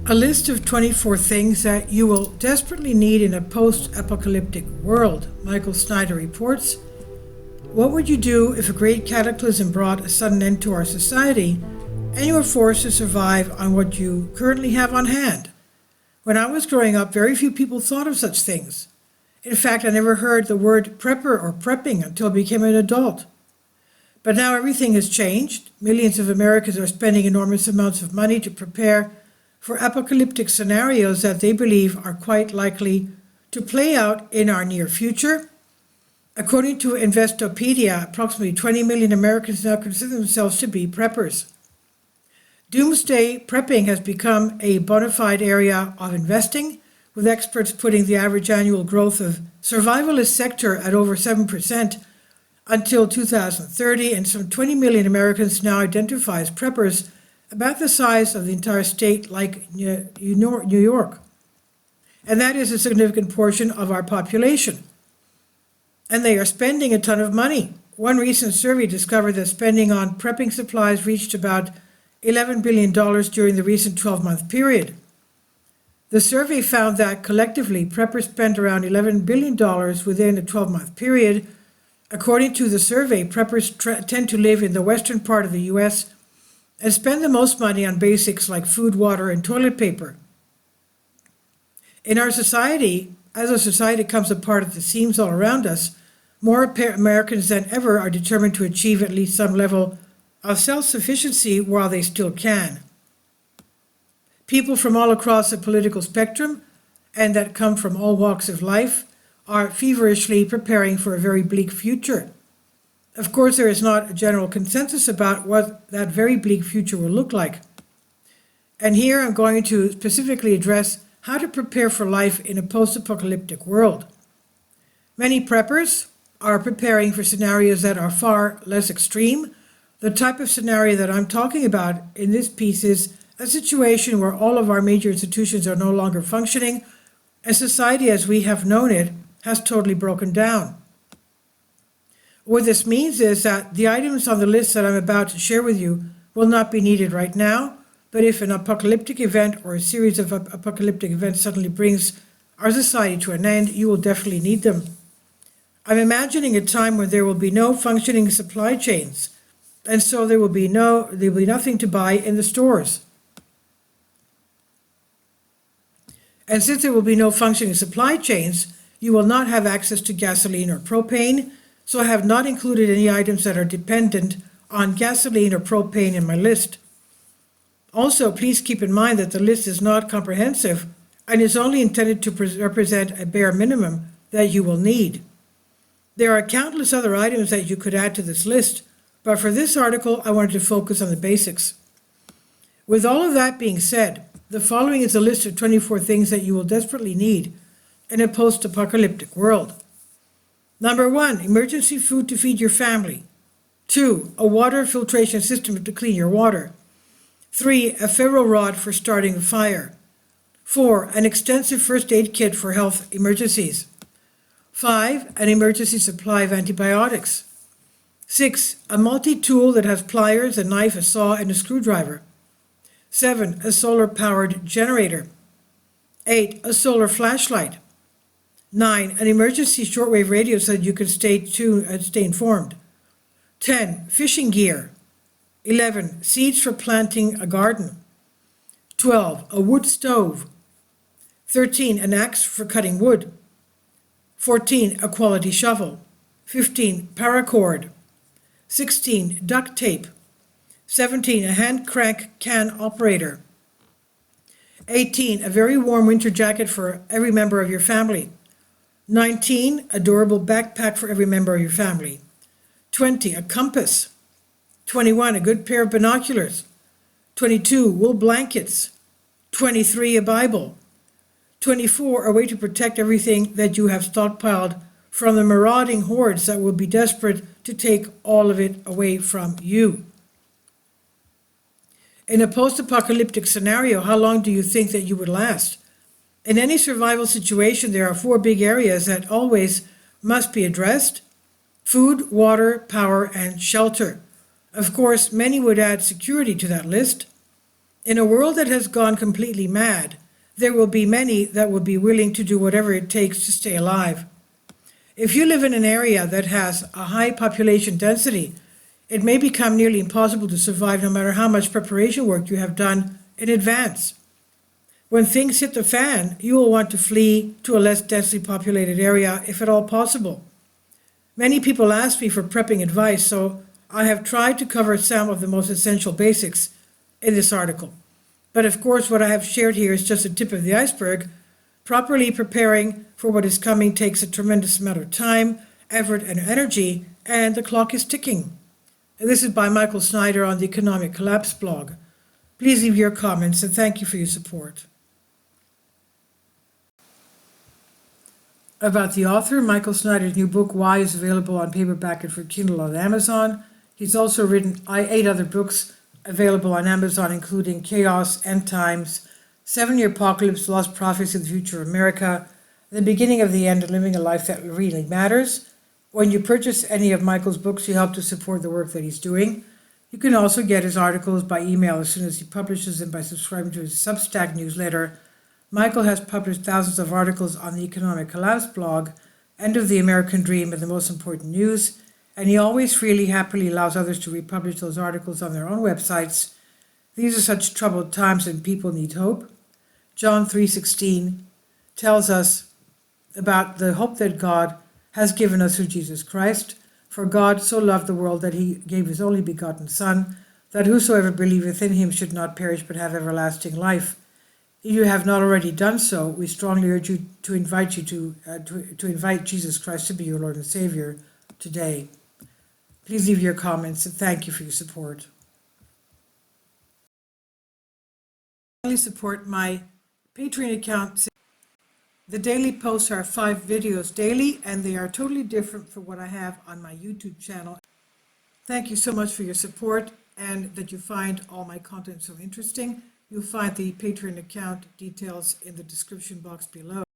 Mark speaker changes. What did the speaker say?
Speaker 1: A list of 24 things that you will desperately need in a post-apocalyptic world, Michael Snyder reports. What would you do if a great cataclysm brought a sudden end to our society and you were forced to survive on what you currently have on hand? When I was growing up, very few people thought of such things. In fact, I never heard the word prepper or prepping until I became an adult. But now everything has changed. Millions of Americans are spending enormous amounts of money to prepare for apocalyptic scenarios that they believe are quite likely to play out in our near future. According to Investopedia, approximately 20 million Americans now consider themselves to be preppers. Doomsday prepping has become a bona fide area of investing, with experts putting the average annual growth of survivalist sector at over 7% until 2030, and some 20 million Americans now identify as preppers, about the size of the entire state like New York. And that is a significant portion of our population. And they are spending a ton of money. One recent survey discovered that spending on prepping supplies reached about $11 billion during the recent 12-month period. The survey found that collectively, preppers spent around $11 billion within a 12-month period. According to the survey, preppers tend to live in the western part of the U.S. and spend the most money on basics like food, water, and toilet paper. In our society, as our society comes apart at the seams all around us, more Americans than ever are determined to achieve at least some level of self-sufficiency while they still can. People from all across the political spectrum, and that come from all walks of life, are feverishly preparing for a very bleak future. Of course, there is not a general consensus about what that very bleak future will look like. And here I'm going to specifically address how to prepare for life in a post-apocalyptic world. Many preppers are preparing for scenarios that are far less extreme. The type of scenario that I'm talking about in this piece is a situation where all of our major institutions are no longer functioning, and society as we have known it has totally broken down. What this means is that the items on the list that I'm about to share with you will not be needed right now, but if an apocalyptic event or a series of apocalyptic events suddenly brings our society to an end, you will definitely need them. I'm imagining a time when there will be no functioning supply chains, and so there will be nothing to buy in the stores. And since there will be no functioning supply chains, you will not have access to gasoline or propane, so I have not included any items that are dependent on gasoline or propane in my list. Also, please keep in mind that the list is not comprehensive and is only intended to represent a bare minimum that you will need. There are countless other items that you could add to this list, but for this article, I wanted to focus on the basics. With all of that being said, the following is a list of 24 things that you will desperately need in a post-apocalyptic world. Number 1, emergency food to feed your family. 2, a water filtration system to clean your water. 3, a ferro rod for starting a fire. 4, an extensive first aid kit for health emergencies. 5, an emergency supply of antibiotics. 6, a multi-tool that has pliers, a knife, a saw, and a screwdriver. 7, a solar-powered generator. 8, a solar flashlight. 9, an emergency shortwave radio so that you can stay informed. 10, fishing gear. 11, seeds for planting a garden. 12, a wood stove. 13, an axe for cutting wood. 14, a quality shovel. 15, paracord. 16, duct tape. 17, a hand crank can operator. 18, a very warm winter jacket for every member of your family. 19, a durable backpack for every member of your family. 20, a compass. 21, a good pair of binoculars. 22, wool blankets. 23, a Bible. 24, a way to protect everything that you have stockpiled from the marauding hordes that will be desperate to take all of it away from you. In a post-apocalyptic scenario, how long do you think that you would last? In any survival situation, there are 4 big areas that always must be addressed: food, water, power, and shelter. Of course, many would add security to that list. In a world that has gone completely mad, there will be many that will be willing to do whatever it takes to stay alive. If you live in an area that has a high population density, it may become nearly impossible to survive no matter how much preparation work you have done in advance. When things hit the fan, you will want to flee to a less densely populated area if at all possible. Many people ask me for prepping advice, so I have tried to cover some of the most essential basics in this article. But of course, what I have shared here is just the tip of the iceberg. Properly preparing for what is coming takes a tremendous amount of time, effort, and energy, and the clock is ticking. And this is by Michael Snyder on the Economic Collapse blog. Please leave your comments, and thank you for your support. About the author, Michael Snyder's new book, Why, is available on paperback and for Kindle on Amazon. He's also written 8 other books available on Amazon, including Chaos, End Times, 7-Year Apocalypse, Lost Prophecy of the Future of America, The Beginning of the End, and Living a Life That Really Matters. When you purchase any of Michael's books, you help to support the work that he's doing. You can also get his articles by email as soon as he publishes them by subscribing to his Substack newsletter. Michael has published thousands of articles on the Economic Collapse blog, End of the American Dream, and the most important news, and he always freely, happily allows others to republish those articles on their own websites. These are such troubled times and people need hope. John 3:16 tells us about the hope that God has given us through Jesus Christ. For God so loved the world that he gave his only begotten Son, that whosoever believeth in him should not perish but have everlasting life. If you have not already done so, we strongly urge you to invite Jesus Christ to be your Lord and Savior today. Please leave your comments, and thank you for your support. Finally, support my Patreon account. The daily posts are 5 videos daily, and they are totally different from what I have on my YouTube channel. Thank you so much for your support and that you find all my content so interesting. You'll find the Patreon account details in the description box below.